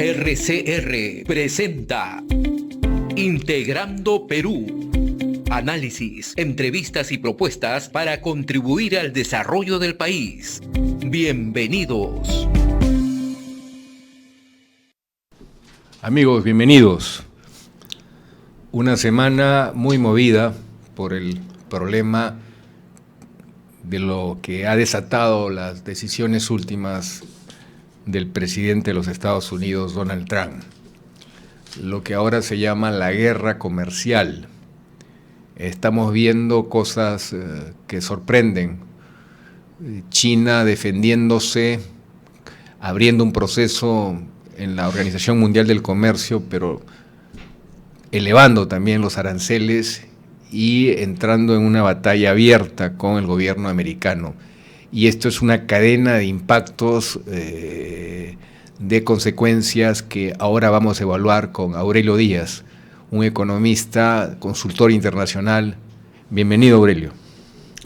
RCR presenta Integrando Perú. Análisis, entrevistas y propuestas para contribuir al desarrollo del país. Bienvenidos. Amigos, bienvenidos. Una semana muy movida por el problema de lo que ha desatado las decisiones últimas del presidente de los Estados Unidos, Donald Trump. Lo que ahora se llama la guerra comercial. Estamos viendo cosas que sorprenden. China defendiéndose, abriendo un proceso en la Organización Mundial del Comercio, pero elevando también los aranceles y entrando en una batalla abierta con el gobierno americano. Y esto es una cadena de impactos, de consecuencias que ahora vamos a evaluar con Aurelio Díaz, un economista, consultor internacional. Bienvenido, Aurelio.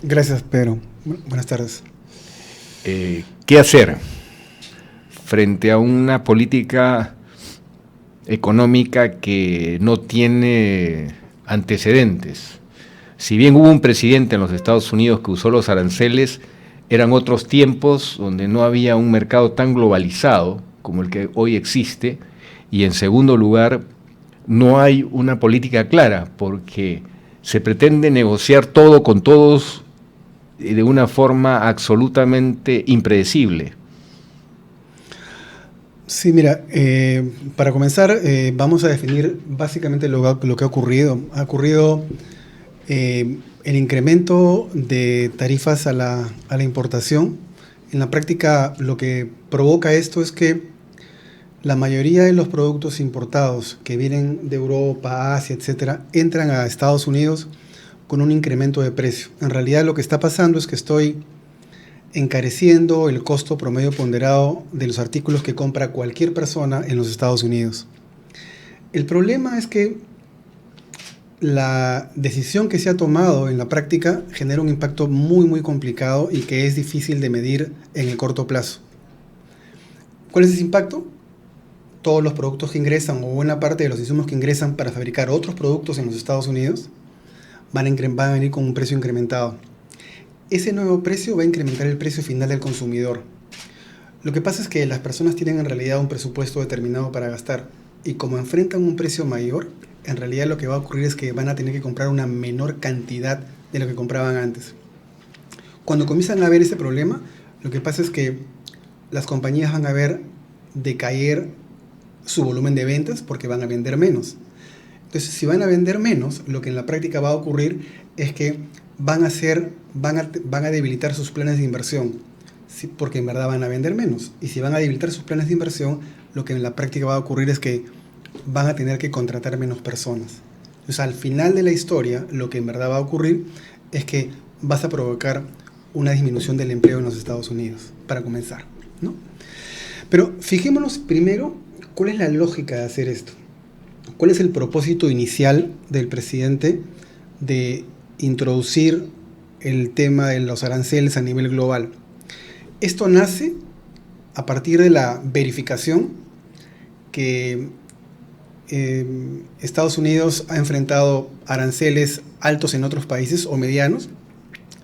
Gracias, Pedro. Buenas tardes. ¿Qué hacer frente a una política económica que no tiene antecedentes? Si bien hubo un presidente en los Estados Unidos que usó los aranceles, eran otros tiempos donde no había un mercado tan globalizado como el que hoy existe, y en segundo lugar, no hay una política clara, porque se pretende negociar todo con todos de una forma absolutamente impredecible. Sí, mira, para comenzar vamos a definir básicamente lo que ha ocurrido. Ha ocurrido el incremento de tarifas a la importación. En la práctica, lo que provoca esto es que la mayoría de los productos importados que vienen de Europa, Asia, etcétera, entran a Estados Unidos con un incremento de precio. En realidad, lo que está pasando es que estoy encareciendo el costo promedio ponderado de los artículos que compra cualquier persona en los Estados Unidos. El problema es que la decisión que se ha tomado en la práctica genera un impacto muy complicado y que es difícil de medir en el corto plazo. ¿Cuál es ese impacto? Todos los productos que ingresan o buena parte de los insumos que ingresan para fabricar otros productos en los Estados Unidos van a venir con un precio incrementado. Ese nuevo precio va a incrementar el precio final del consumidor. Lo que pasa es que las personas tienen en realidad un presupuesto determinado para gastar, y como enfrentan un precio mayor, en realidad lo que va a ocurrir es que van a tener que comprar una menor cantidad de lo que compraban antes. Cuando comienzan a ver ese problema, lo que pasa es que las compañías van a ver decaer su volumen de ventas porque van a vender menos. Entonces, si van a vender menos, lo que en la práctica va a ocurrir es que van a debilitar sus planes de inversión, porque en verdad van a vender menos. Y si van a debilitar sus planes de inversión, lo que en la práctica va a ocurrir es que van a tener que contratar menos personas. Entonces, al final de la historia, lo que en verdad va a ocurrir es que vas a provocar una disminución del empleo en los Estados Unidos, para comenzar, ¿no? Pero fijémonos primero cuál es la lógica de hacer esto. ¿Cuál es el propósito inicial del presidente de introducir el tema de los aranceles a nivel global? Esto nace a partir de la verificación que Estados Unidos ha enfrentado aranceles altos en otros países o medianos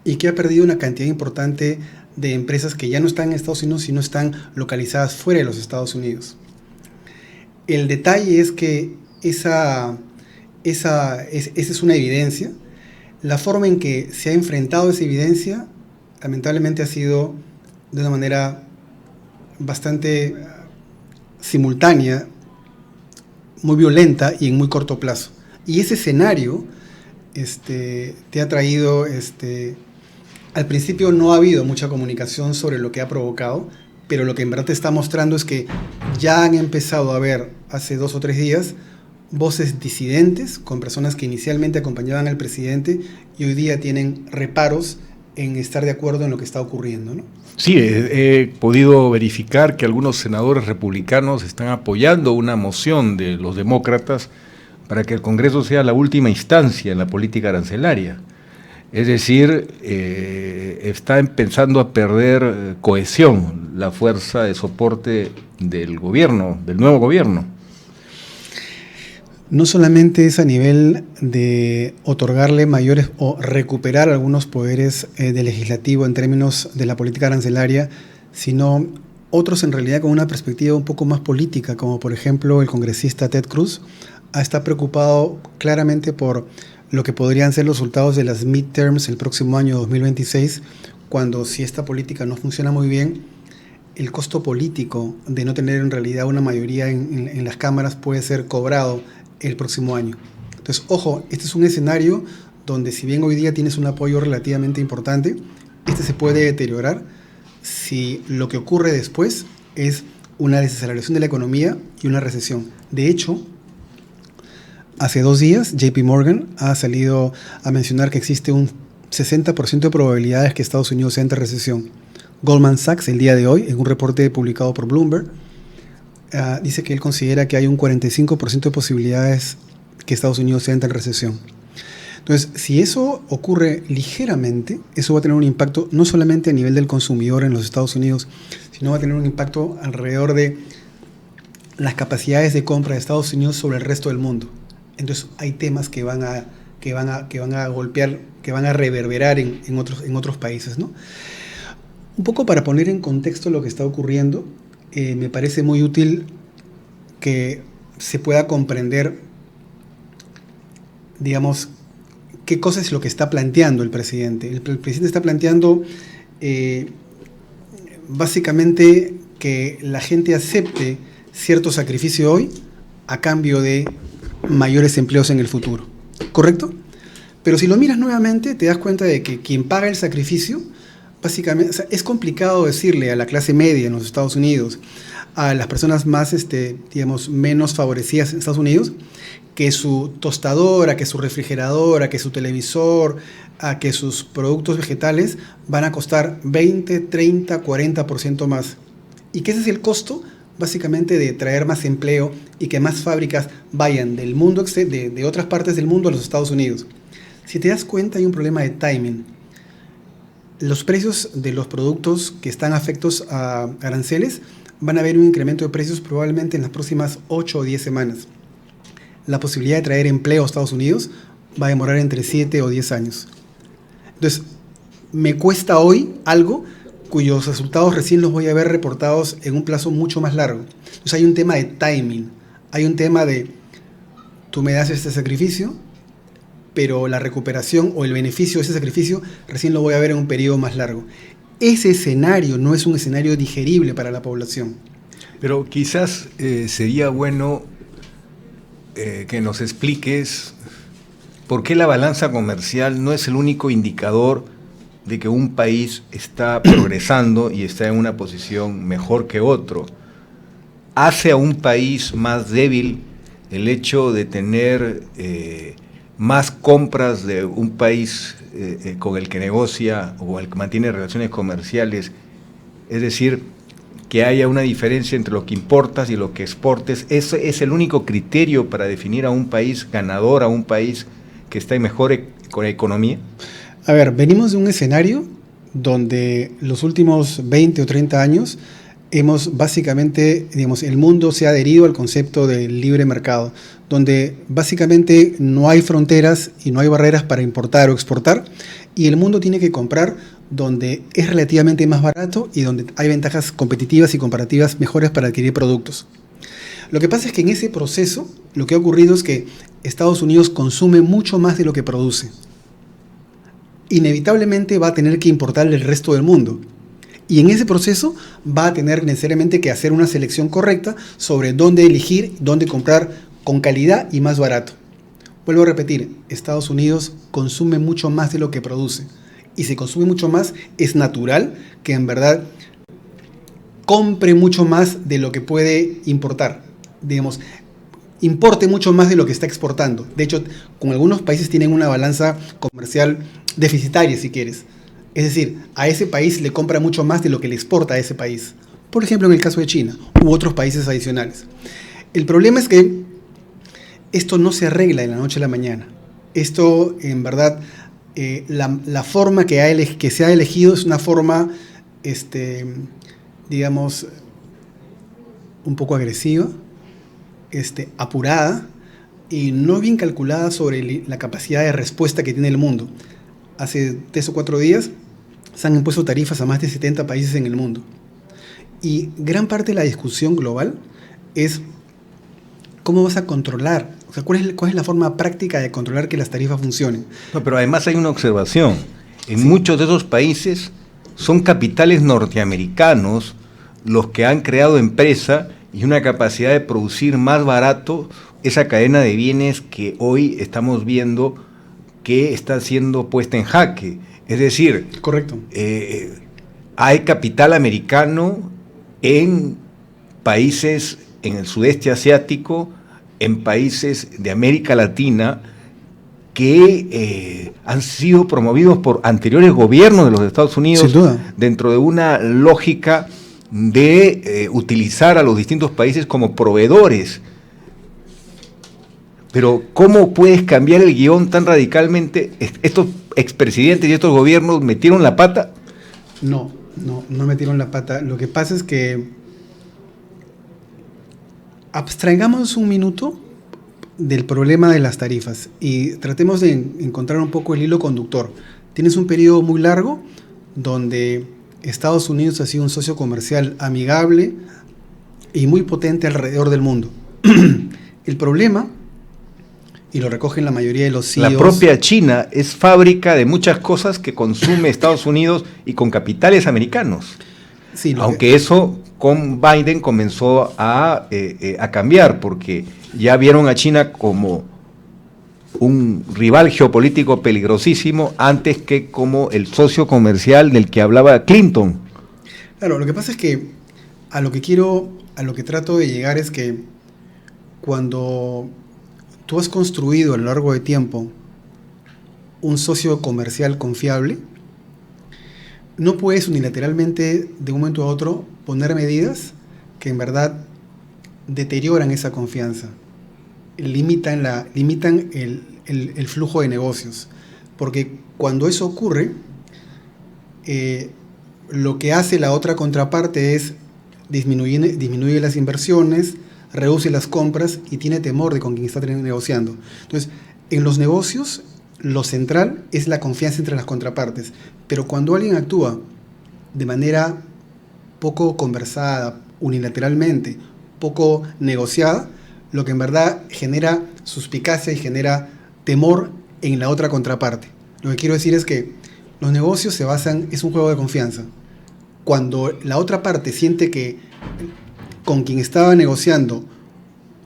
y que ha perdido una cantidad importante de empresas que ya no están en Estados Unidos, sino están localizadas fuera de los Estados Unidos. El detalle es que esa es una evidencia. La forma en que se ha enfrentado esa evidencia, lamentablemente, ha sido de una manera bastante simultánea, muy violenta y en muy corto plazo. Y ese escenario te ha traído, al principio no ha habido mucha comunicación sobre lo que ha provocado, pero lo que en verdad te está mostrando es que ya han empezado a haber hace 2 o 3 días voces disidentes con personas que inicialmente acompañaban al presidente y hoy día tienen reparos en estar de acuerdo en lo que está ocurriendo, ¿no? Sí, he podido verificar que algunos senadores republicanos están apoyando una moción de los demócratas para que el Congreso sea la última instancia en la política arancelaria. Es decir, está empezando a perder cohesión la fuerza de soporte del gobierno, del nuevo gobierno. No solamente es a nivel de otorgarle mayores o recuperar algunos poderes del legislativo en términos de la política arancelaria, sino otros en realidad con una perspectiva un poco más política, como por ejemplo el congresista Ted Cruz, está preocupado claramente por lo que podrían ser los resultados de las midterms el próximo año 2026, cuando si esta política no funciona muy bien, el costo político de no tener en realidad una mayoría en las cámaras puede ser cobrado el próximo año. Entonces, ojo, este es un escenario donde si bien hoy día tienes un apoyo relativamente importante, este se puede deteriorar si lo que ocurre después es una desaceleración de la economía y una recesión. De hecho, hace 2 días, JP Morgan ha salido a mencionar que existe un 60% de probabilidades que Estados Unidos entre en recesión. Goldman Sachs, el día de hoy, en un reporte publicado por Bloomberg, dice que él considera que hay un 45% de posibilidades que Estados Unidos entre en recesión. Entonces, si eso ocurre ligeramente, eso va a tener un impacto no solamente a nivel del consumidor en los Estados Unidos, sino va a tener un impacto alrededor de las capacidades de compra de Estados Unidos sobre el resto del mundo. Entonces hay temas que van a golpear, que van a reverberar en otros países, ¿no? Un poco para poner en contexto lo que está ocurriendo, me parece muy útil que se pueda comprender, digamos, qué cosa es lo que está planteando el presidente. El presidente está planteando básicamente que la gente acepte cierto sacrificio hoy a cambio de mayores empleos en el futuro, ¿correcto? Pero si lo miras nuevamente, te das cuenta de que quien paga el sacrificio, básicamente, o sea, es complicado decirle a la clase media en los Estados Unidos, a las personas más, digamos, menos favorecidas en Estados Unidos, que su tostadora, que su refrigeradora, que su televisor, a que sus productos vegetales van a costar 20, 30, 40% más. Y que ese es el costo básicamente de traer más empleo y que más fábricas vayan del mundo, de otras partes del mundo a los Estados Unidos. Si te das cuenta, hay un problema de timing. Los precios de los productos que están afectos a aranceles van a haber un incremento de precios probablemente en las próximas 8 o 10 semanas. La posibilidad de traer empleo a Estados Unidos va a demorar entre 7 o 10 años. Entonces, me cuesta hoy algo cuyos resultados recién los voy a ver reportados en un plazo mucho más largo. Entonces hay un tema de timing, hay un tema de tú me das este sacrificio, pero la recuperación o el beneficio de ese sacrificio recién lo voy a ver en un periodo más largo. Ese escenario no es un escenario digerible para la población. Pero quizás sería bueno que nos expliques por qué la balanza comercial no es el único indicador de que un país está progresando y está en una posición mejor que otro. ¿Hace a un país más débil el hecho de tener más compras de un país con el que negocia o el que mantiene relaciones comerciales? Es decir, que haya una diferencia entre lo que importas y lo que exportes. ¿Ese es el único criterio para definir a un país ganador, a un país que está en mejor economía? A ver, venimos de un escenario donde los últimos 20 o 30 años hemos básicamente, digamos, el mundo se ha adherido al concepto del libre mercado, donde básicamente no hay fronteras y no hay barreras para importar o exportar, y el mundo tiene que comprar donde es relativamente más barato y donde hay ventajas competitivas y comparativas mejores para adquirir productos. Lo que pasa es que en ese proceso lo que ha ocurrido es que Estados Unidos consume mucho más de lo que produce. Inevitablemente va a tener que importar el resto del mundo. Y en ese proceso va a tener necesariamente que hacer una selección correcta sobre dónde elegir, dónde comprar con calidad y más barato. Vuelvo a repetir, Estados Unidos consume mucho más de lo que produce. Y si consume mucho más, es natural que en verdad compre mucho más de lo que puede importar. Digamos, importe mucho más de lo que está exportando. De hecho, con algunos países tienen una balanza comercial deficitaria, si quieres. Es decir, a ese país le compra mucho más de lo que le exporta a ese país. Por ejemplo, en el caso de China u otros países adicionales. El problema es que esto no se arregla de la noche a la mañana. Esto, en verdad, la forma que se ha elegido es una forma, digamos, un poco agresiva, apurada y no bien calculada sobre la capacidad de respuesta que tiene el mundo. Hace 3 o 4 días se han impuesto tarifas a más de 70 países en el mundo. Y gran parte de la discusión global es cómo vas a controlar, o sea, cuál es la forma práctica de controlar que las tarifas funcionen. No, pero además hay una observación. En muchos de esos países son capitales norteamericanos los que han creado empresa y una capacidad de producir más barato esa cadena de bienes que hoy estamos viendo que está siendo puesta en jaque. Es decir, correcto. Hay capital americano en países en el sudeste asiático, en países de América Latina, que han sido promovidos por anteriores gobiernos de los Estados Unidos, sin duda, dentro de una lógica de utilizar a los distintos países como proveedores. Pero ¿cómo puedes cambiar el guión tan radicalmente? ¿Estos expresidentes y estos gobiernos metieron la pata? No metieron la pata. Lo que pasa es que abstraigamos un minuto del problema de las tarifas y tratemos de encontrar un poco el hilo conductor. Tienes un periodo muy largo donde Estados Unidos ha sido un socio comercial amigable y muy potente alrededor del mundo. El problema, y lo recogen la mayoría de los CEOs... La propia China es fábrica de muchas cosas que consume Estados Unidos y con capitales americanos. Sí, aunque eso con Biden comenzó a cambiar, porque ya vieron a China como un rival geopolítico peligrosísimo antes que como el socio comercial del que hablaba Clinton. Claro, lo que pasa es que a lo que trato de llegar es que cuando tú has construido a lo largo de tiempo un socio comercial confiable, no puedes unilateralmente de un momento a otro poner medidas que en verdad deterioran esa confianza, limitan el flujo de negocios. Porque cuando eso ocurre, lo que hace la otra contraparte es disminuye las inversiones, reduce las compras y tiene temor de con quien está negociando. Entonces, en los negocios, lo central es la confianza entre las contrapartes. Pero cuando alguien actúa de manera poco conversada, unilateralmente, poco negociada, lo que en verdad genera suspicacia y genera temor en la otra contraparte. Lo que quiero decir es que los negocios es un juego de confianza. Cuando la otra parte siente que con quien estaba negociando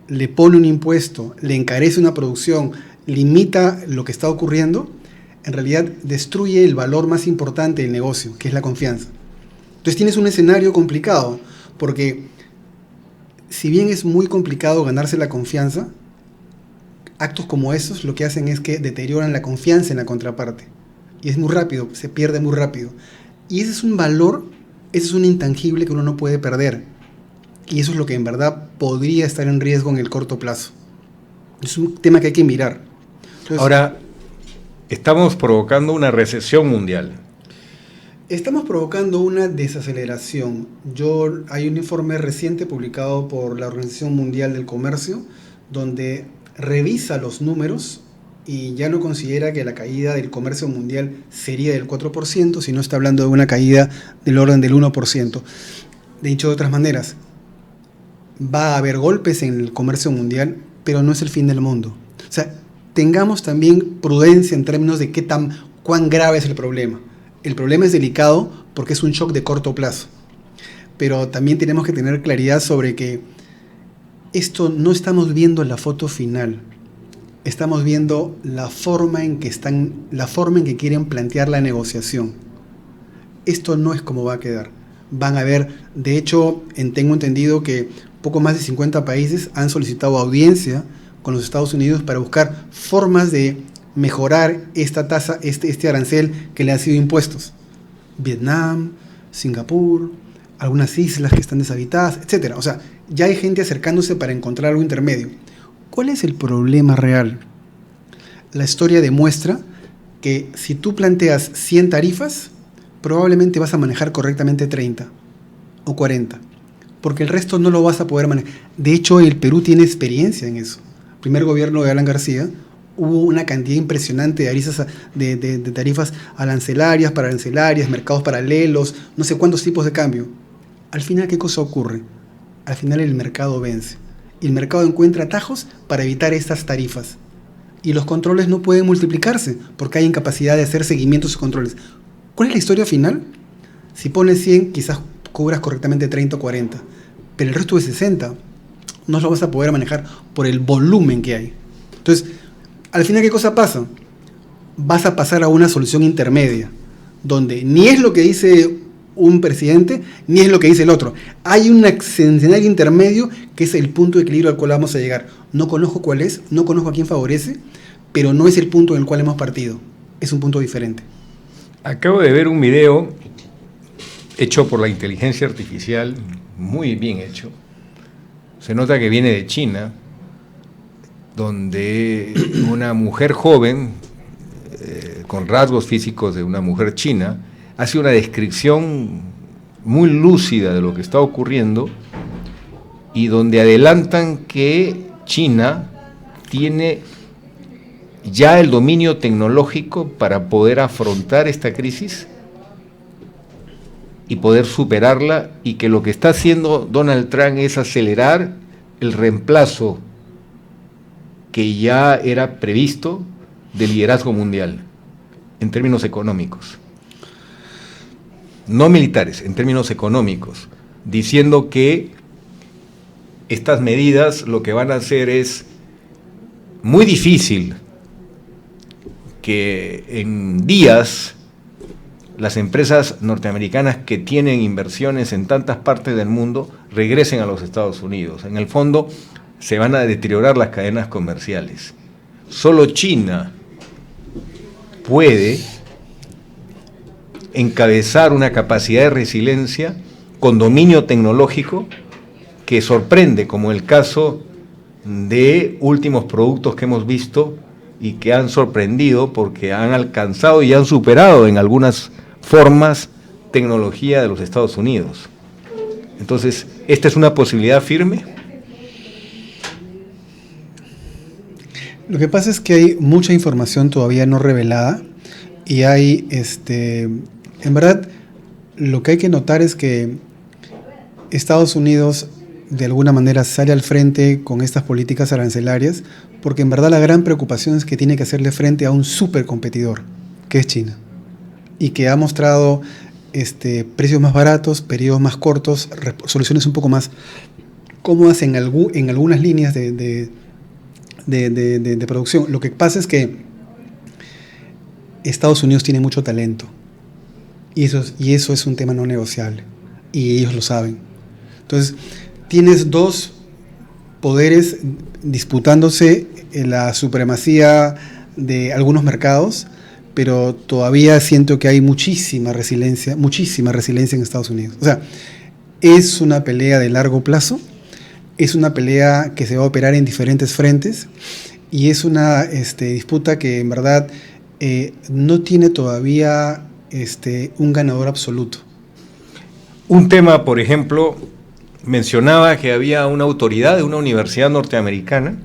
le pone un impuesto, le encarece una producción, limita lo que está ocurriendo, en realidad destruye el valor más importante del negocio, que es la confianza. Entonces tienes un escenario complicado, porque si bien es muy complicado ganarse la confianza, actos como esos lo que hacen es que deterioran la confianza en la contraparte. Y es muy rápido, se pierde muy rápido. Y ese es un valor, ese es un intangible que uno no puede perder. Y eso es lo que en verdad podría estar en riesgo en el corto plazo. Es un tema que hay que mirar. Entonces, ahora, estamos provocando una recesión mundial. Estamos provocando una desaceleración. Hay un informe reciente publicado por la Organización Mundial del Comercio, donde revisa los números y ya no considera que la caída del comercio mundial sería del 4%, sino está hablando de una caída del orden del 1%. Dicho de otras maneras, va a haber golpes en el comercio mundial, pero no es el fin del mundo. O sea, tengamos también prudencia en términos de cuán grave es el problema. El problema es delicado porque es un shock de corto plazo. Pero también tenemos que tener claridad sobre que esto no estamos viendo la foto final. Estamos viendo la forma en que quieren plantear la negociación. Esto no es como va a quedar. Van a haber, de hecho, tengo entendido que poco más de 50 países han solicitado audiencia con los Estados Unidos para buscar formas de mejorar esta tasa, este arancel que le ha sido impuestos. Vietnam, Singapur, algunas islas que están deshabitadas, etc. O sea, ya hay gente acercándose para encontrar algo intermedio. ¿Cuál es el problema real? La historia demuestra que si tú planteas 100 tarifas, probablemente vas a manejar correctamente 30 o 40, porque el resto no lo vas a poder manejar. De hecho, el Perú tiene experiencia en eso. El primer gobierno de Alan García hubo una cantidad impresionante de tarifas arancelarias, pararancelarias, mercados paralelos, no sé cuántos tipos de cambio. Al final, ¿qué cosa ocurre? Al final el mercado vence. Y el mercado encuentra atajos para evitar estas tarifas. Y los controles no pueden multiplicarse porque hay incapacidad de hacer seguimientos y controles. ¿Cuál es la historia final? Si pones 100, quizás cubras correctamente 30 o 40, pero el resto de 60 no lo vas a poder manejar por el volumen que hay. Entonces, al final, ¿qué cosa pasa? Vas a pasar a una solución intermedia, donde ni es lo que dice un presidente, ni es lo que dice el otro. Hay un escenario intermedio que es el punto de equilibrio al cual vamos a llegar. No conozco cuál es, no conozco a quién favorece, pero no es el punto en el cual hemos partido. Es un punto diferente. Acabo de ver un video hecho por la inteligencia artificial, muy bien hecho. Se nota que viene de China, donde una mujer joven, con rasgos físicos de una mujer china, hace una descripción muy lúcida de lo que está ocurriendo y donde adelantan que China tiene ya el dominio tecnológico para poder afrontar esta crisis y poder superarla, y que lo que está haciendo Donald Trump es acelerar el reemplazo que ya era previsto del liderazgo mundial en términos económicos. No militares, en términos económicos, diciendo que estas medidas lo que van a hacer es muy difícil que en días las empresas norteamericanas que tienen inversiones en tantas partes del mundo regresen a los Estados Unidos. En el fondo se van a deteriorar las cadenas comerciales. Solo China puede encabezar una capacidad de resiliencia con dominio tecnológico que sorprende, como el caso de últimos productos que hemos visto y que han sorprendido porque han alcanzado y han superado en algunas formas tecnología de los Estados Unidos. Entonces, ¿esta es una posibilidad firme? Lo que pasa es que hay mucha información todavía no revelada y hay, en verdad, lo que hay que notar es que Estados Unidos de alguna manera sale al frente con estas políticas arancelarias, porque en verdad la gran preocupación es que tiene que hacerle frente a un supercompetidor, que es China, y que ha mostrado precios más baratos, periodos más cortos, soluciones un poco más cómodas en algunas líneas de producción. Lo que pasa es que Estados Unidos tiene mucho talento, y eso es un tema no negociable, y ellos lo saben. Entonces, tienes dos poderes disputándose la supremacía de algunos mercados, pero todavía siento que hay muchísima resiliencia en Estados Unidos. O sea, es una pelea de largo plazo, es una pelea que se va a operar en diferentes frentes, y es una disputa que en verdad no tiene todavía un ganador absoluto. Un tema, por ejemplo, mencionaba que había una autoridad de una universidad norteamericana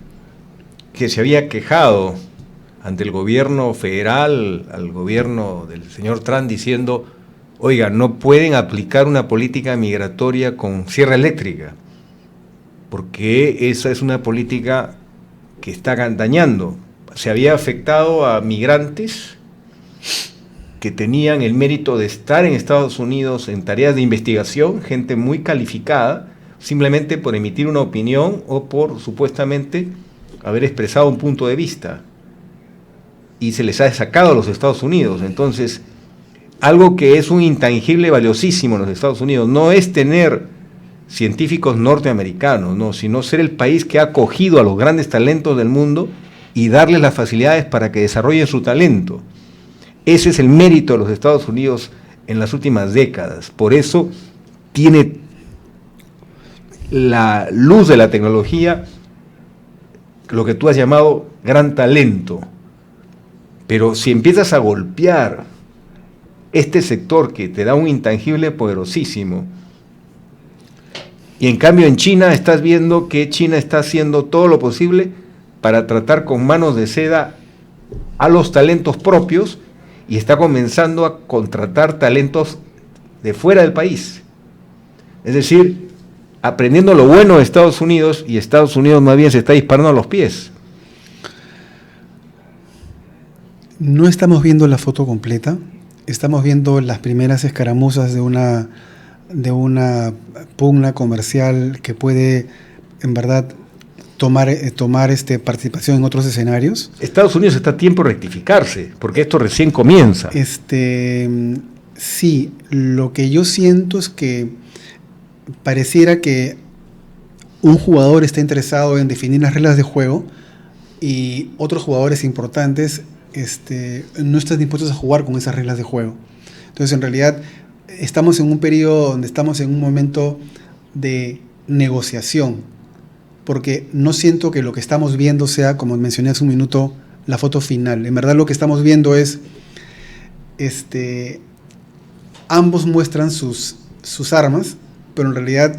que se había quejado ante el gobierno federal, al gobierno del señor Trump, diciendo: oiga, no pueden aplicar una política migratoria con sierra eléctrica, porque esa es una política que está dañando. Se había afectado a migrantes que tenían el mérito de estar en Estados Unidos en tareas de investigación, gente muy calificada, simplemente por emitir una opinión o por supuestamente haber expresado un punto de vista, y se les ha sacado a los Estados Unidos. Entonces, algo que es un intangible valiosísimo en los Estados Unidos no es tener científicos norteamericanos, no, sino ser el país que ha acogido a los grandes talentos del mundo y darles las facilidades para que desarrollen su talento. Ese es el mérito de los Estados Unidos en las últimas décadas. Por eso tiene la luz de la tecnología lo que tú has llamado gran talento, Pero si empiezas a golpear este sector que te da un intangible poderosísimo, y en cambio en China estás viendo que China está haciendo todo lo posible para tratar con manos de seda a los talentos propios y está comenzando a contratar talentos de fuera del país. Es decir, aprendiendo lo bueno de Estados Unidos, y Estados Unidos más bien se está disparando a los pies. No estamos viendo la foto completa, estamos viendo las primeras escaramuzas de una pugna comercial que puede, en verdad, tomar participación en otros escenarios. Estados Unidos está a tiempo de rectificarse, porque esto recién comienza. Sí, lo que yo siento es que pareciera que un jugador está interesado en definir las reglas de juego y otros jugadores importantes no están dispuestos a jugar con esas reglas de juego. Entonces, en realidad, estamos en un periodo donde estamos en un momento de negociación, porque no siento que lo que estamos viendo sea, como mencioné hace un minuto, la foto final. En verdad lo que estamos viendo es, ambos muestran sus armas, pero en realidad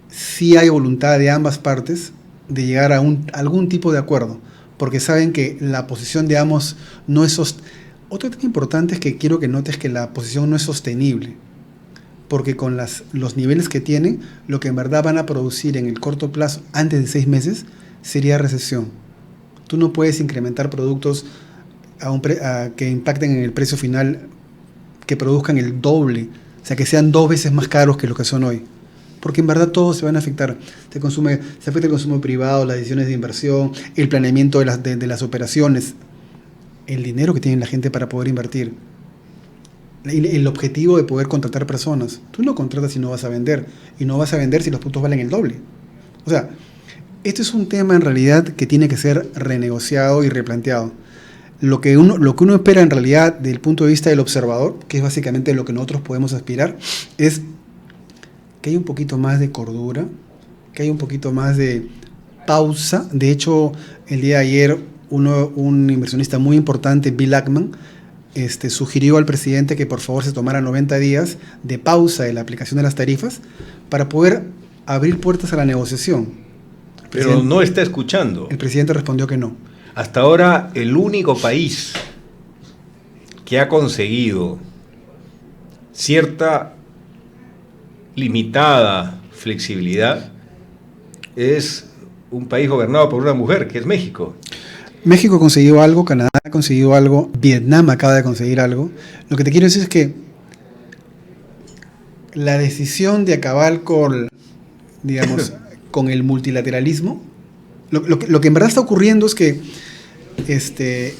sí hay voluntad de ambas partes de llegar a algún tipo de acuerdo, porque saben que la posición de ambos no es sostenible. Otro tema importante es que quiero que notes que la posición no es sostenible, porque con los niveles que tienen, lo que en verdad van a producir en el corto plazo, antes de 6 meses, sería recesión. Tú no puedes incrementar productos que impacten en el precio final, que produzcan el doble, o sea, que sean 2 veces más caros que lo que son hoy. Porque en verdad todos se van a afectar. Se afecta el consumo privado, las decisiones de inversión, el planeamiento de las operaciones, el dinero que tiene la gente para poder invertir, el objetivo de poder contratar personas. Tú no contratas si no vas a vender, y no vas a vender si los productos valen el doble. O sea, este es un tema en realidad que tiene que ser renegociado y replanteado. Lo que uno espera en realidad desde el punto de vista del observador, que es básicamente lo que nosotros podemos aspirar, es que haya un poquito más de cordura, que haya un poquito más de pausa. De hecho, el día de ayer un inversionista muy importante, Bill Ackman, sugirió al presidente que por favor se tomara 90 días de pausa de la aplicación de las tarifas para poder abrir puertas a la negociación. Pero no está escuchando. El presidente respondió que no. Hasta ahora, el único país que ha conseguido cierta limitada flexibilidad es un país gobernado por una mujer, que es México. México ha conseguido algo, Canadá ha conseguido algo, Vietnam acaba de conseguir algo. Lo que te quiero decir es que la decisión de acabar con el multilateralismo, lo que en verdad está ocurriendo es que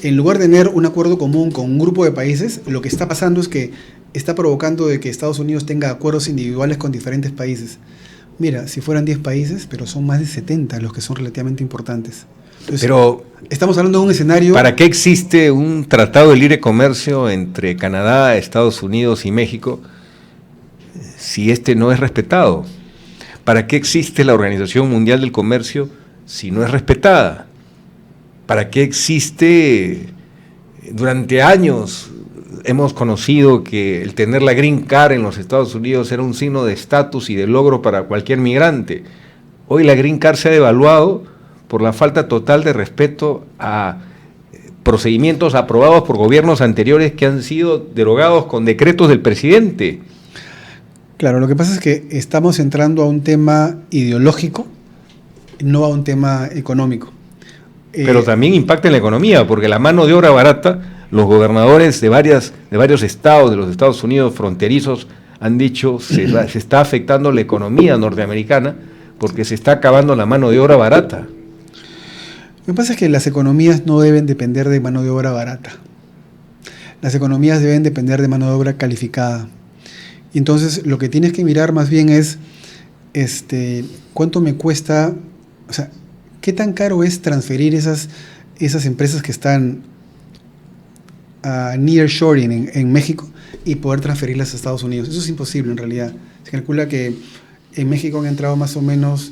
en lugar de tener un acuerdo común con un grupo de países, lo que está pasando es que está provocando de que Estados Unidos tenga acuerdos individuales con diferentes países. Mira, si fueran 10 países, pero son más de 70 los que son relativamente importantes. Entonces, pero estamos hablando de un escenario... ¿Para qué existe un tratado de libre comercio entre Canadá, Estados Unidos y México si no es respetado? ¿Para qué existe la Organización Mundial del Comercio si no es respetada? ¿Para qué existe? Durante años hemos conocido que el tener la Green Card en los Estados Unidos era un signo de estatus y de logro para cualquier migrante. Hoy la Green Card se ha devaluado por la falta total de respeto a procedimientos aprobados por gobiernos anteriores que han sido derogados con decretos del presidente. Claro, lo que pasa es que estamos entrando a un tema ideológico, no a un tema económico. Pero también impacta en la economía, porque la mano de obra barata, los gobernadores de varios estados de los Estados Unidos fronterizos han dicho se está afectando la economía norteamericana porque se está acabando la mano de obra barata. Lo que pasa es que las economías no deben depender de mano de obra barata. Las economías deben depender de mano de obra calificada. Y entonces lo que tienes que mirar más bien es cuánto me cuesta, o sea, qué tan caro es transferir esas empresas que están nearshoring en México y poder transferirlas a Estados Unidos. Eso es imposible en realidad. Se calcula que en México han entrado más o menos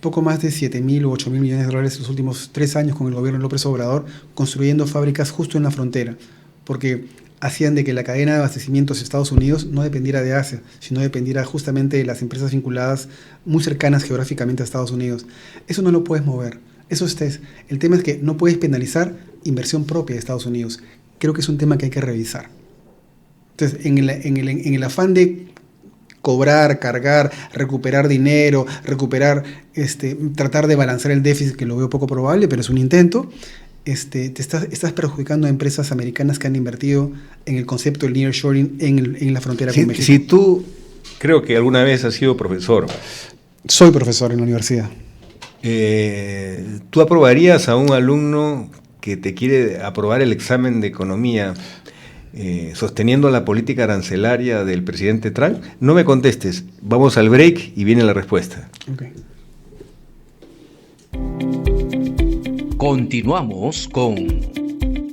poco más de 7.000 u 8.000 millones de dólares en los últimos 3 años con el gobierno de López Obrador, construyendo fábricas justo en la frontera, porque hacían de que la cadena de abastecimientos de Estados Unidos no dependiera de Asia, sino dependiera justamente de las empresas vinculadas muy cercanas geográficamente a Estados Unidos. Eso no lo puedes mover. El tema es que no puedes penalizar inversión propia de Estados Unidos. Creo que es un tema que hay que revisar. Entonces, en el afán de cobrar, cargar, recuperar dinero, tratar de balancear el déficit, que lo veo poco probable, pero es un intento, estás perjudicando a empresas americanas que han invertido en el concepto del nearshoring en la frontera con México. Si tú, creo que alguna vez has sido profesor. Soy profesor en la universidad. ¿Tú aprobarías a un alumno que te quiere aprobar el examen de economía sosteniendo la política arancelaria del presidente Trump? No me contestes, vamos al break y viene la respuesta. Okay. Continuamos con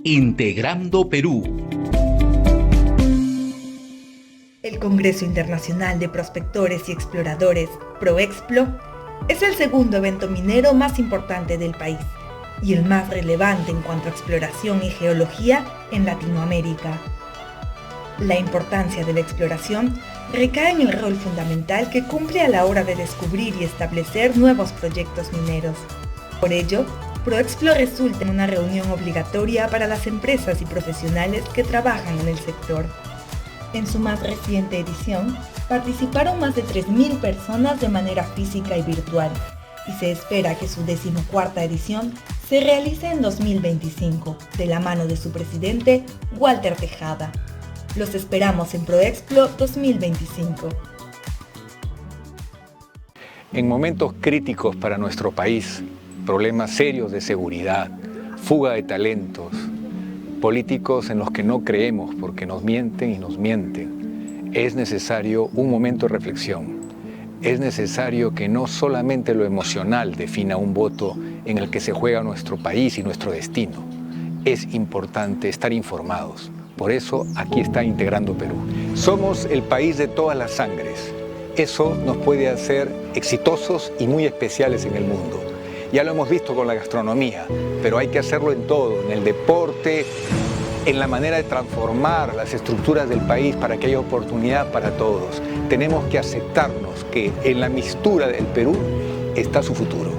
Integrando Perú. El Congreso Internacional de Prospectores y Exploradores, ProExplo, es el segundo evento minero más importante del país y el más relevante en cuanto a exploración y geología en Latinoamérica. La importancia de la exploración recae en el rol fundamental que cumple a la hora de descubrir y establecer nuevos proyectos mineros. Por ello, ProExplo resulta en una reunión obligatoria para las empresas y profesionales que trabajan en el sector. En su más reciente edición, participaron más de 3.000 personas de manera física y virtual, y se espera que su 14ª edición se realice en 2025, de la mano de su presidente, Walter Tejada. Los esperamos en ProExplo 2025. En momentos críticos para nuestro país, problemas serios de seguridad, fuga de talentos, políticos en los que no creemos porque nos mienten y nos mienten, es necesario un momento de reflexión. Es necesario que no solamente lo emocional defina un voto en el que se juega nuestro país y nuestro destino. Es importante estar informados. Por eso aquí está Integrando Perú. Somos el país de todas las sangres. Eso nos puede hacer exitosos y muy especiales en el mundo. Ya lo hemos visto con la gastronomía, pero hay que hacerlo en todo, en el deporte, en la manera de transformar las estructuras del país para que haya oportunidad para todos. Tenemos que aceptarnos que en la mistura del Perú está su futuro.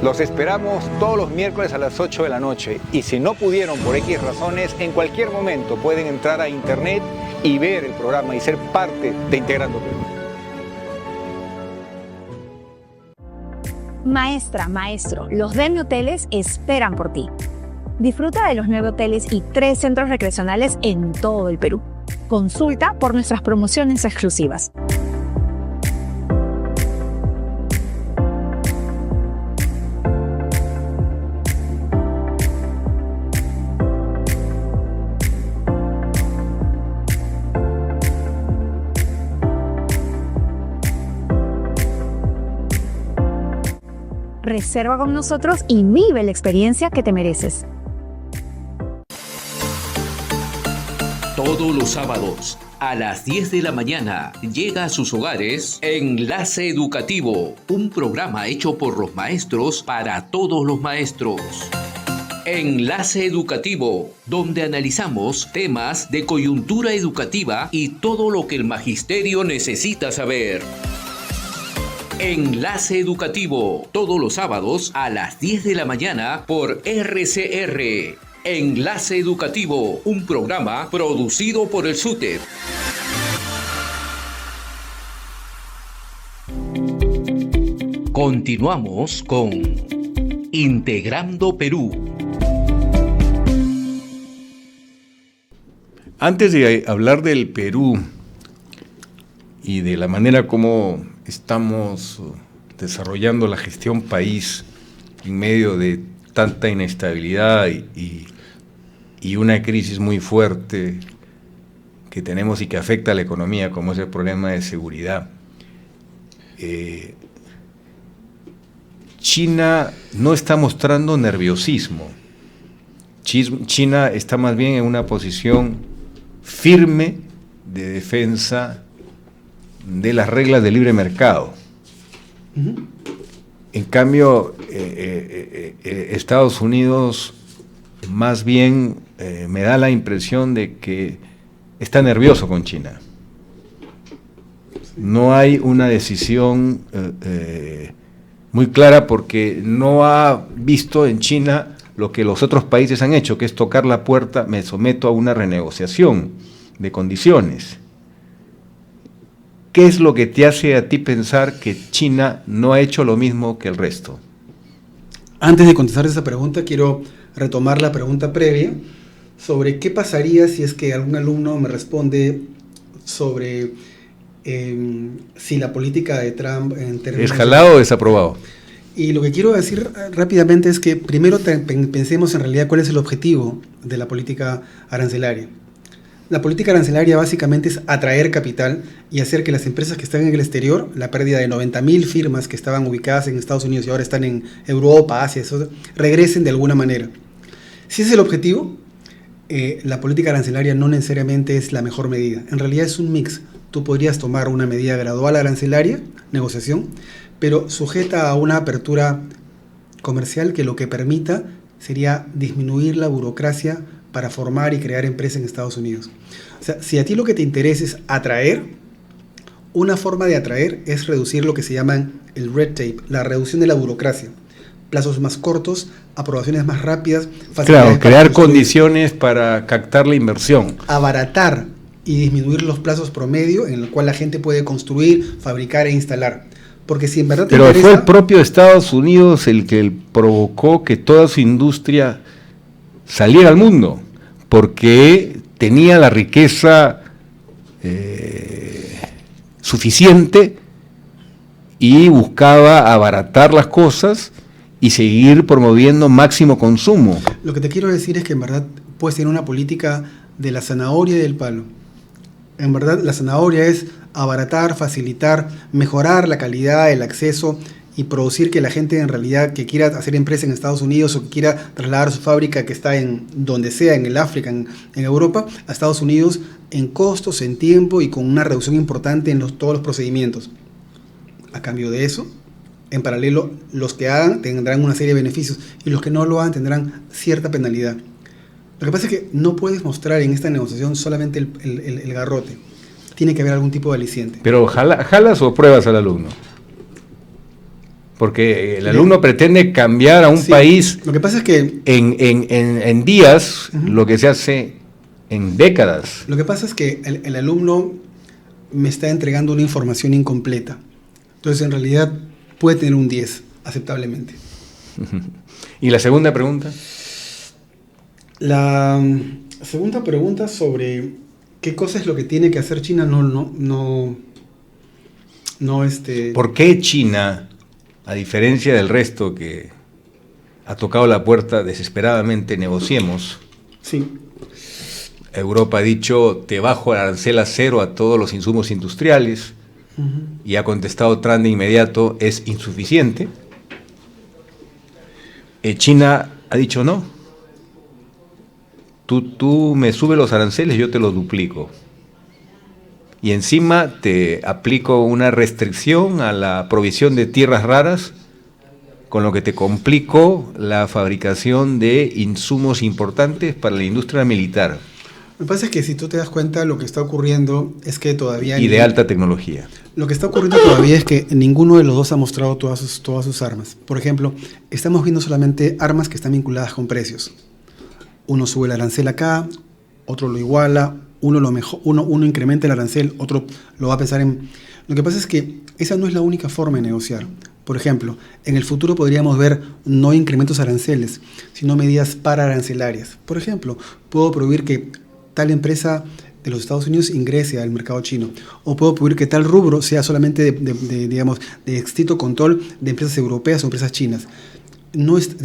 Los esperamos todos los miércoles a las 8 de la noche y si no pudieron por X razones, en cualquier momento pueden entrar a internet y ver el programa y ser parte de Integrando Perú. Maestra, maestro, los Demi Hoteles esperan por ti. Disfruta de los 9 hoteles y 3 centros recreacionales en todo el Perú. Consulta por nuestras promociones exclusivas. Reserva con nosotros y vive la experiencia que te mereces. Todos los sábados a las 10 de la mañana llega a sus hogares Enlace Educativo, un programa hecho por los maestros para todos los maestros. Enlace Educativo, donde analizamos temas de coyuntura educativa y todo lo que el magisterio necesita saber. Enlace Educativo, todos los sábados a las 10 de la mañana por RCR. Enlace Educativo, un programa producido por el SUTEP. Continuamos con Integrando Perú. Antes de hablar del Perú y de la manera como estamos desarrollando la gestión país en medio de tanta inestabilidad y una crisis muy fuerte que tenemos y que afecta a la economía, como es el problema de seguridad. China no está mostrando nerviosismo. China está más bien en una posición firme de defensa de las reglas del libre mercado. En cambio, Estados Unidos más bien me da la impresión de que está nervioso con China. No hay una decisión muy clara porque no ha visto en China lo que los otros países han hecho, que es tocar la puerta, me someto a una renegociación de condiciones. ¿Qué es lo que te hace a ti pensar que China no ha hecho lo mismo que el resto? Antes de contestar esa pregunta, quiero retomar la pregunta previa sobre qué pasaría si es que algún alumno me responde sobre si la política de Trump en términos... ¿Es jalado o desaprobado? Y lo que quiero decir rápidamente es que primero pensemos en realidad cuál es el objetivo de la política arancelaria. La política arancelaria básicamente es atraer capital y hacer que las empresas que están en el exterior, la pérdida de 90.000 firmas que estaban ubicadas en Estados Unidos y ahora están en Europa, Asia, eso, regresen de alguna manera. Si ese es el objetivo, la política arancelaria no necesariamente es la mejor medida. En realidad es un mix. Tú podrías tomar una medida gradual arancelaria, negociación, pero sujeta a una apertura comercial que lo que permita sería disminuir la burocracia para formar y crear empresas en Estados Unidos. O sea, si a ti lo que te interesa es atraer, una forma de atraer es reducir lo que se llama el red tape, la reducción de la burocracia. Plazos más cortos, aprobaciones más rápidas, claro, crear condiciones para captar la inversión. Abaratar y disminuir los plazos promedio en el cual la gente puede construir, fabricar e instalar. Porque si en verdad te interesa... Pero fue el propio Estados Unidos el que provocó que toda su industria saliera al mundo, porque tenía la riqueza suficiente y buscaba abaratar las cosas y seguir promoviendo máximo consumo. Lo que te quiero decir es que en verdad puedes tener una política de la zanahoria y del palo. En verdad la zanahoria es abaratar, facilitar, mejorar la calidad, el acceso y producir que la gente en realidad que quiera hacer empresa en Estados Unidos o que quiera trasladar su fábrica que está en donde sea, en el África, en Europa, a Estados Unidos, en costos, en tiempo y con una reducción importante en todos los procedimientos. A cambio de eso, en paralelo, los que hagan tendrán una serie de beneficios y los que no lo hagan tendrán cierta penalidad. Lo que pasa es que no puedes mostrar en esta negociación solamente el garrote. Tiene que haber algún tipo de aliciente. Pero ¿jalas o pruebas al alumno? Porque el alumno pretende cambiar a un país. Lo que pasa es que en días, lo que se hace en décadas. Lo que pasa es que el alumno me está entregando una información incompleta. Entonces, en realidad, puede tener un 10, aceptablemente. ¿Y la segunda pregunta? La segunda pregunta sobre qué cosa es lo que tiene que hacer China, no. ¿Por qué China, a diferencia del resto que ha tocado la puerta desesperadamente, negociemos? Sí. Europa ha dicho, te bajo el arancel a cero a todos los insumos industriales, y ha contestado Trump de inmediato, es insuficiente. China ha dicho no. Tú me subes los aranceles, yo te los duplico. Y encima te aplico una restricción a la provisión de tierras raras, con lo que te complico la fabricación de insumos importantes para la industria militar. Lo que pasa es que si tú te das cuenta, lo que está ocurriendo es que todavía... Y de alta tecnología. Lo que está ocurriendo todavía es que ninguno de los dos ha mostrado todas sus armas. Por ejemplo, estamos viendo solamente armas que están vinculadas con precios. Uno sube el arancel acá, otro lo iguala, uno incrementa el arancel, otro lo va a pensar en... Lo que pasa es que esa no es la única forma de negociar. Por ejemplo, en el futuro podríamos ver no incrementos aranceles, sino medidas pararancelarias. Por ejemplo, puedo prohibir que tal empresa de los Estados Unidos ingrese al mercado chino, o puedo prohibir que tal rubro sea solamente de estricto control de empresas europeas o empresas chinas. No es,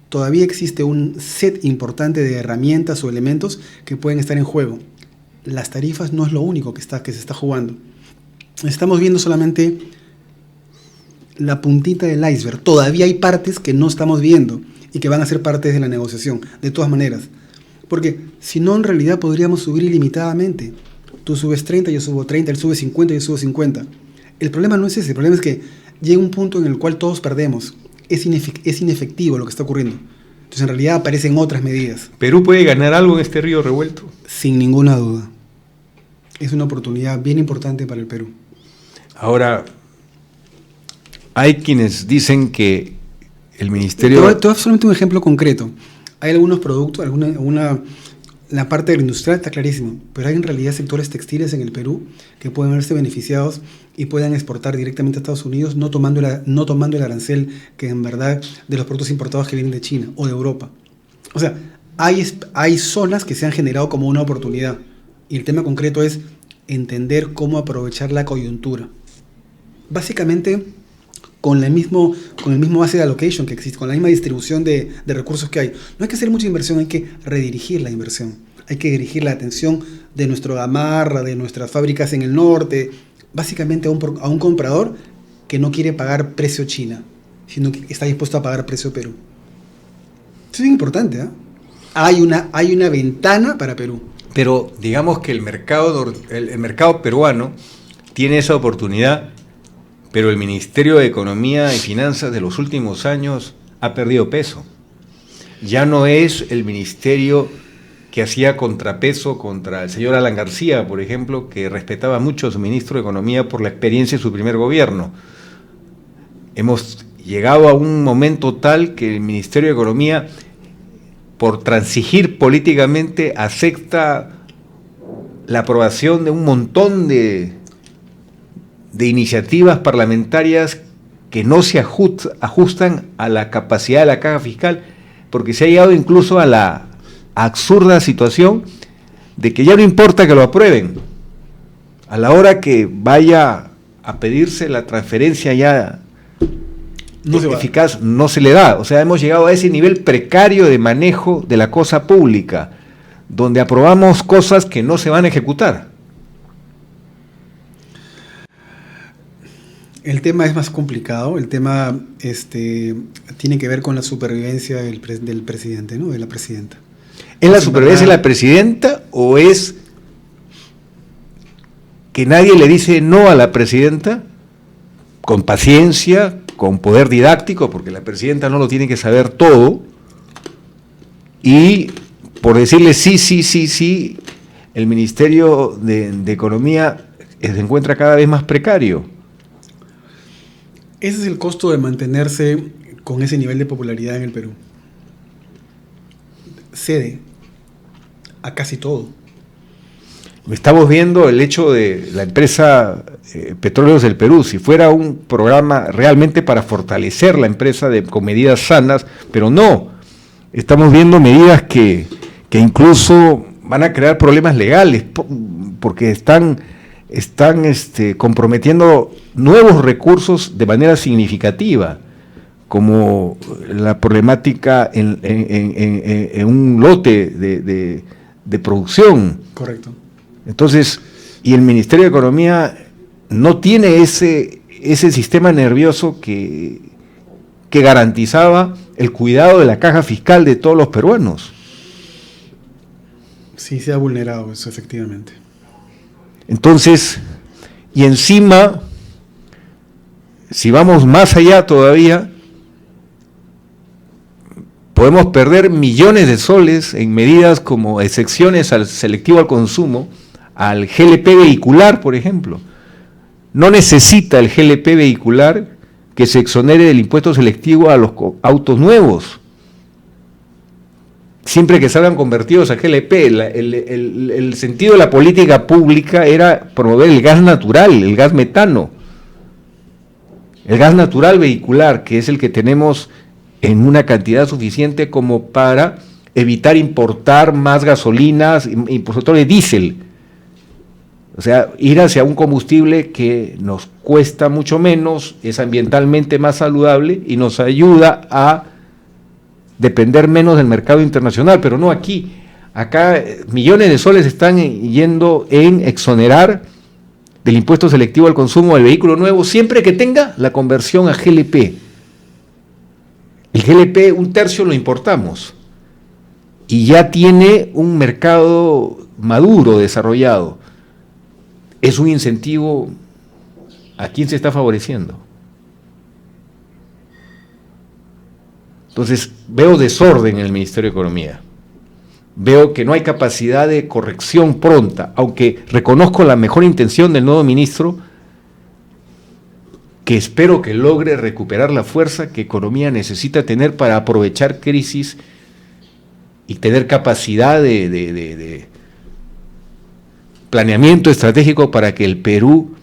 todavía existe un set importante de herramientas o elementos que pueden estar en juego. Las tarifas no es lo único que se está jugando. Estamos viendo solamente la puntita del iceberg. Todavía hay partes que no estamos viendo y que van a ser partes de la negociación, de todas maneras. Porque si no, en realidad podríamos subir ilimitadamente. Tú subes 30, yo subo 30, él sube 50, yo subo 50. El problema no es ese, el problema es que llega un punto en el cual todos perdemos. Es inefectivo lo que está ocurriendo. Entonces, en realidad aparecen otras medidas. ¿Perú puede ganar algo en este río revuelto? Sin ninguna duda. Es una oportunidad bien importante para el Perú. Ahora, hay quienes dicen que el Ministerio... Te voy a dar solamente un ejemplo concreto. Hay algunos productos, la parte de la industria está clarísimo, pero hay en realidad sectores textiles en el Perú que pueden verse beneficiados y puedan exportar directamente a Estados Unidos, no tomando el arancel que en verdad de los productos importados que vienen de China o de Europa. O sea, hay zonas que se han generado como una oportunidad y el tema concreto es entender cómo aprovechar la coyuntura. Básicamente, con el mismo asset allocation que existe, con la misma distribución de recursos que hay. No hay que hacer mucha inversión, hay que redirigir la inversión. Hay que dirigir la atención de nuestro Gamarra, de nuestras fábricas en el norte, básicamente a un comprador que no quiere pagar precio China, sino que está dispuesto a pagar precio Perú. Eso es importante, ¿eh? Hay una ventana para Perú. Pero digamos que el mercado peruano tiene esa oportunidad, pero el Ministerio de Economía y Finanzas de los últimos años ha perdido peso. Ya no es el ministerio que hacía contrapeso contra el señor Alan García, por ejemplo, que respetaba mucho a su ministro de Economía por la experiencia de su primer gobierno. Hemos llegado a un momento tal que el Ministerio de Economía, por transigir políticamente, acepta la aprobación de un montón de iniciativas parlamentarias que no se ajustan a la capacidad de la caja fiscal, porque se ha llegado incluso a la absurda situación de que ya no importa que lo aprueben, a la hora que vaya a pedirse la transferencia ya eficaz, no se le da. O sea, hemos llegado a ese nivel precario de manejo de la cosa pública, donde aprobamos cosas que no se van a ejecutar. El tema es más complicado, el tema tiene que ver con la supervivencia del presidente, ¿no? De la presidenta. ¿Es la supervivencia de la presidenta o es que nadie le dice no a la presidenta con paciencia, con poder didáctico, porque la presidenta no lo tiene que saber todo, y por decirle sí, el Ministerio de Economía se encuentra cada vez más precario? Ese es el costo de mantenerse con ese nivel de popularidad en el Perú. Cede a casi todo. Estamos viendo el hecho de la empresa Petróleos del Perú, si fuera un programa realmente para fortalecer la empresa con medidas sanas, pero no. Estamos viendo medidas que incluso van a crear problemas legales porque están comprometiendo nuevos recursos de manera significativa, como la problemática en un lote de producción. Correcto. Entonces, y el Ministerio de Economía no tiene ese sistema nervioso que garantizaba el cuidado de la caja fiscal de todos los peruanos. Sí, se ha vulnerado eso, efectivamente. Entonces, y encima, si vamos más allá todavía, podemos perder millones de soles en medidas como excepciones al selectivo al consumo, al GLP vehicular, por ejemplo. No necesita el GLP vehicular que se exonere del impuesto selectivo a los autos nuevos, siempre que salgan convertidos a GLP. El sentido de la política pública era promover el gas natural, el gas metano, el gas natural vehicular, que es el que tenemos en una cantidad suficiente como para evitar importar más gasolinas y por sobre todo de diésel. O sea, ir hacia un combustible que nos cuesta mucho menos, es ambientalmente más saludable y nos ayuda a depender menos del mercado internacional, pero no aquí. Acá millones de soles están yendo en exonerar del impuesto selectivo al consumo del vehículo nuevo, siempre que tenga la conversión a GLP. El GLP, un tercio lo importamos, y ya tiene un mercado maduro, desarrollado. Es un incentivo. ¿A quién se está favoreciendo? Entonces, veo desorden en el Ministerio de Economía. Veo que no hay capacidad de corrección pronta, aunque reconozco la mejor intención del nuevo ministro, que espero que logre recuperar la fuerza que economía necesita tener para aprovechar crisis y tener capacidad de planeamiento estratégico para que el Perú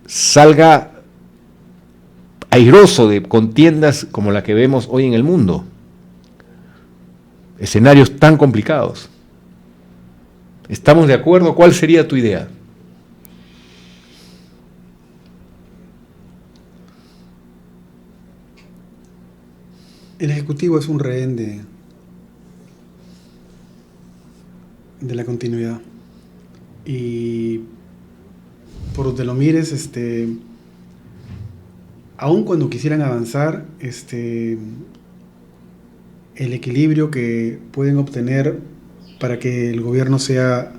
salga airoso de contiendas como la que vemos hoy en el mundo. Escenarios tan complicados. ¿Estamos de acuerdo? ¿Cuál sería tu idea? El Ejecutivo es un rehén de la continuidad. Y por donde lo mires, aun cuando quisieran avanzar, el equilibrio que pueden obtener para que el gobierno sea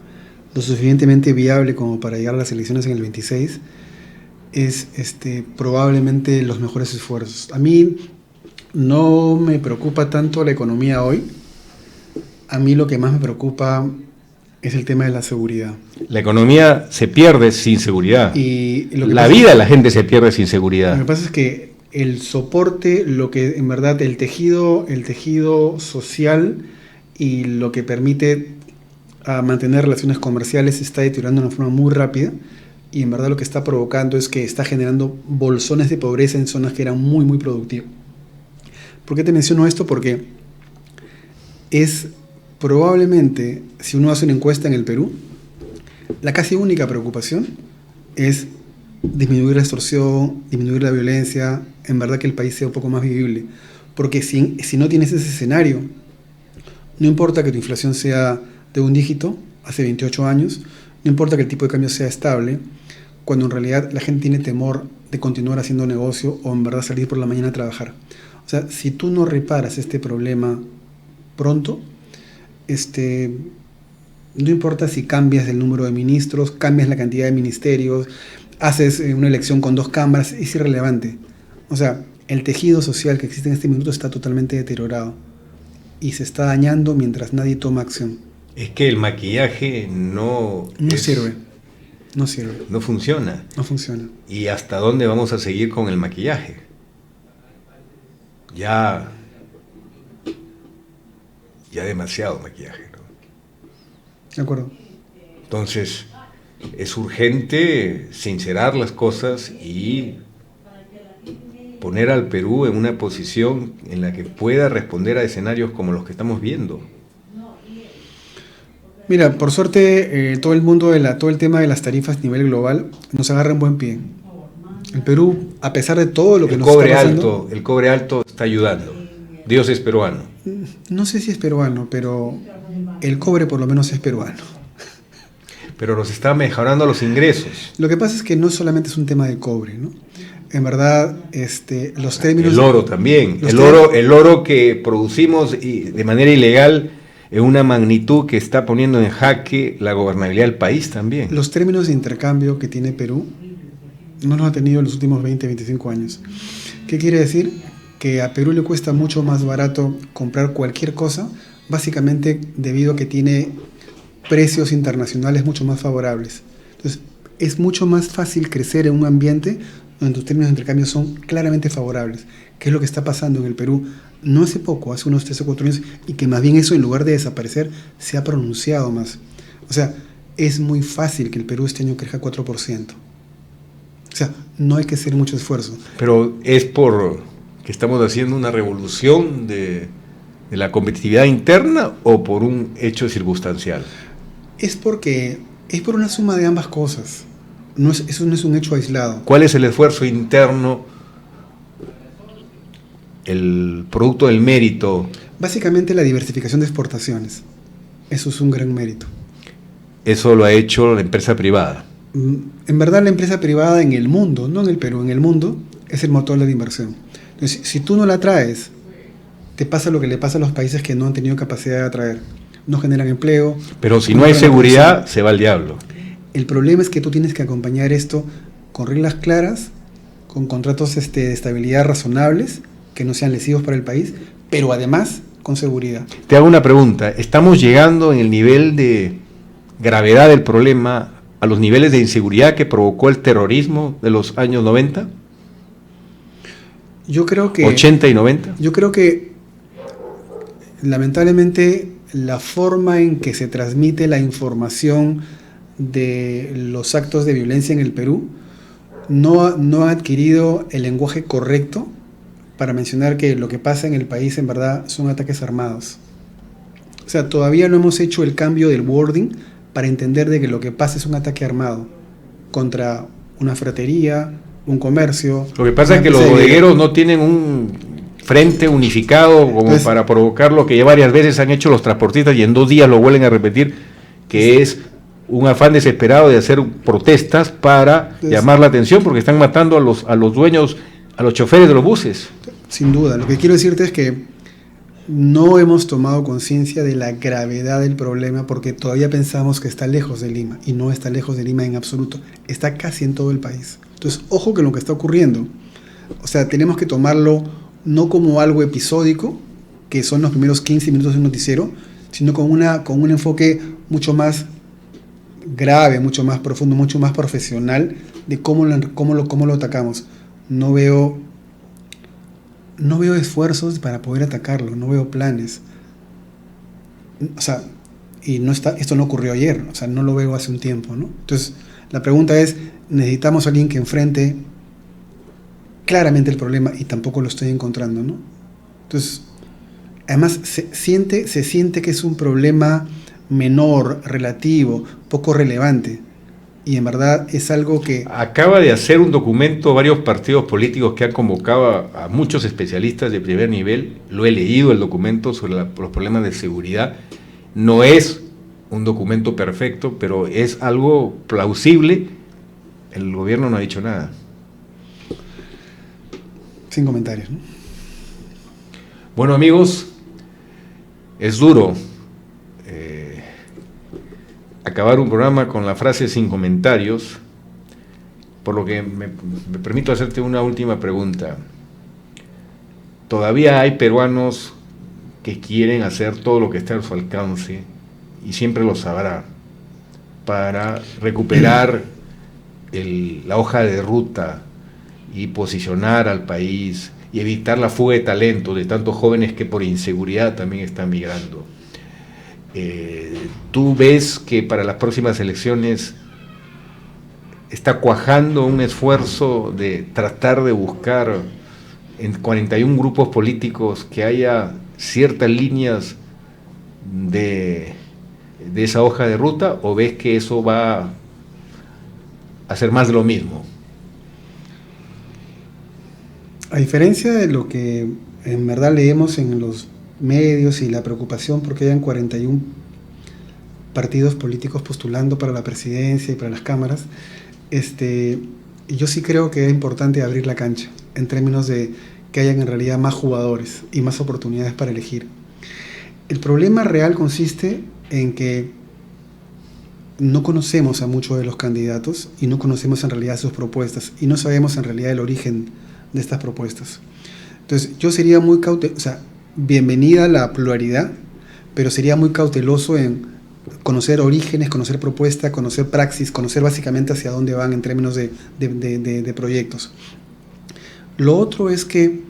lo suficientemente viable como para llegar a las elecciones en el 26 es probablemente los mejores esfuerzos. A mí no me preocupa tanto la economía hoy. A mí lo que más me preocupa es el tema de la seguridad. La economía se pierde sin seguridad. Y la vida de la gente se pierde sin seguridad. Lo que pasa es que el soporte, lo que en verdad el tejido social y lo que permite mantener relaciones comerciales se está deteriorando de una forma muy rápida, y en verdad lo que está provocando es que está generando bolsones de pobreza en zonas que eran muy muy productivas. ¿Por qué te menciono esto? Porque es probablemente, si uno hace una encuesta en el Perú, la casi única preocupación es disminuir la extorsión, disminuir la violencia, en verdad que el país sea un poco más vivible. Porque si no tienes ese escenario, no importa que tu inflación sea de un dígito, hace 28 años, no importa que el tipo de cambio sea estable, cuando en realidad la gente tiene temor de continuar haciendo negocio o en verdad salir por la mañana a trabajar. O sea, si tú no reparas este problema pronto, no importa si cambias el número de ministros, cambias la cantidad de ministerios, haces una elección con 2 cámaras, es irrelevante. O sea, el tejido social que existe en este minuto está totalmente deteriorado y se está dañando mientras nadie toma acción. Es que el maquillaje no sirve. No funciona. No funciona. ¿Y hasta dónde vamos a seguir con el maquillaje? Ya demasiado maquillaje, ¿no? De acuerdo. Entonces, es urgente sincerar las cosas y poner al Perú en una posición en la que pueda responder a escenarios como los que estamos viendo. Mira, por suerte, todo el tema de las tarifas a nivel global nos agarra en buen pie. El Perú, a pesar de todo lo que nos está pasando... El cobre alto está ayudando. Dios es peruano. No sé si es peruano, pero el cobre por lo menos es peruano. Pero nos está mejorando los ingresos. Lo que pasa es que no solamente es un tema de cobre, ¿no? En verdad, los términos... El oro también. El oro que producimos de manera ilegal en una magnitud que está poniendo en jaque la gobernabilidad del país también. Los términos de intercambio que tiene Perú no los ha tenido en los últimos 20, 25 años. ¿Qué quiere decir? Que a Perú le cuesta mucho más barato comprar cualquier cosa, básicamente debido a que tiene precios internacionales mucho más favorables. Entonces, es mucho más fácil crecer en un ambiente donde tus términos de intercambio son claramente favorables, que es lo que está pasando en el Perú no hace poco, hace unos 3 o 4 años, y que más bien eso, en lugar de desaparecer, se ha pronunciado más. O sea, es muy fácil que el Perú este año crezca 4%. O sea, no hay que hacer mucho esfuerzo. Pero es por que estamos haciendo una revolución de la competitividad interna o por un hecho circunstancial. Es por una suma de ambas cosas. Eso no es un hecho aislado. ¿Cuál es el esfuerzo interno, el producto del mérito? Básicamente la diversificación de exportaciones. Eso es un gran mérito. Eso lo ha hecho la empresa privada. En verdad la empresa privada en el mundo, no en el Perú, en el mundo, es el motor de la inversión. Entonces, si tú no la atraes, te pasa lo que le pasa a los países que no han tenido capacidad de atraer. No generan empleo. Pero si no hay seguridad, se va al diablo. El problema es que tú tienes que acompañar esto con reglas claras, con contratos de estabilidad razonables, que no sean lesivos para el país, pero además con seguridad. Te hago una pregunta. ¿Estamos llegando en el nivel de gravedad del problema a los niveles de inseguridad que provocó el terrorismo de los años 90? Yo creo que... 80 y 90. Yo creo que lamentablemente la forma en que se transmite la información de los actos de violencia en el Perú no ha adquirido el lenguaje correcto para mencionar que lo que pasa en el país en verdad son ataques armados. O sea, todavía no hemos hecho el cambio del wording para entender de que lo que pasa es un ataque armado contra una fratería, un comercio. Lo que pasa es que los bodegueros no tienen un frente unificado como para provocar lo que ya varias veces han hecho los transportistas y en 2 días lo vuelven a repetir, que es un afán desesperado de hacer protestas para llamar la atención porque están matando a los dueños, a los choferes de los buses. Sin duda, lo que quiero decirte es que no hemos tomado conciencia de la gravedad del problema porque todavía pensamos que está lejos de Lima y no está lejos de Lima en absoluto, está casi en todo el país. Entonces, ojo con lo que está ocurriendo. O sea, tenemos que tomarlo no como algo episódico, que son los primeros 15 minutos de un noticiero, sino con un enfoque mucho más grave, mucho más profundo, mucho más profesional de cómo lo atacamos. No veo esfuerzos para poder atacarlo, no veo planes. O sea, esto no ocurrió ayer, o sea, no lo veo hace un tiempo, ¿no? Entonces, la pregunta es, necesitamos a alguien que enfrente claramente el problema y tampoco lo estoy encontrando, ¿no? Entonces, además se siente que es un problema menor, relativo, poco relevante. Y en verdad es algo que... Acaba de hacer un documento varios partidos políticos que han convocado a muchos especialistas de primer nivel. Lo he leído, el documento sobre los problemas de seguridad. No es un documento perfecto, pero es algo plausible. El gobierno no ha dicho nada. Sin comentarios, ¿no? Bueno, amigos, es duro acabar un programa con la frase sin comentarios, por lo que me permito hacerte una última pregunta. Todavía hay peruanos que quieren hacer todo lo que está a su alcance, y siempre lo sabrá, para recuperar la hoja de ruta y posicionar al país y evitar la fuga de talento de tantos jóvenes que por inseguridad también están migrando. ¿Tú ves que para las próximas elecciones está cuajando un esfuerzo de tratar de buscar en 41 grupos políticos que haya ciertas líneas de esa hoja de ruta, o ves que eso va a ser más de lo mismo? A diferencia de lo que en verdad leemos en los medios y la preocupación porque hayan 41 partidos políticos postulando para la presidencia y para las cámaras, yo sí creo que es importante abrir la cancha en términos de que hayan en realidad más jugadores y más oportunidades para elegir. El problema real consiste en que no conocemos a muchos de los candidatos y no conocemos en realidad sus propuestas y no sabemos en realidad el origen de estas propuestas. Entonces, yo sería muy cauteloso, o sea, bienvenida la pluralidad, pero sería muy cauteloso en conocer orígenes, conocer propuestas, conocer praxis, conocer básicamente hacia dónde van en términos de proyectos. Lo otro es que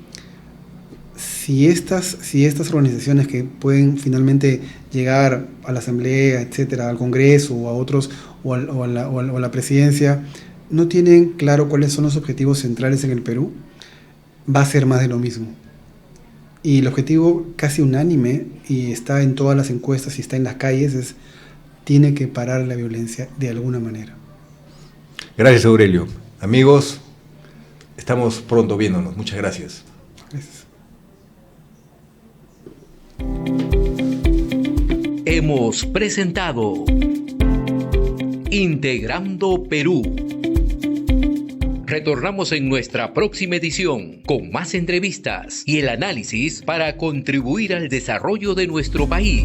si estas organizaciones que pueden finalmente llegar a la Asamblea, etcétera, al Congreso o a otros, o a la Presidencia, no tienen claro cuáles son los objetivos centrales en el Perú, va a ser más de lo mismo. Y el objetivo casi unánime, y está en todas las encuestas y está en las calles, es: tiene que parar la violencia de alguna manera. Gracias, Aurelio. Amigos, estamos pronto viéndonos. Muchas gracias. Gracias. Hemos presentado Integrando Perú. Retornamos en nuestra próxima edición con más entrevistas y el análisis para contribuir al desarrollo de nuestro país.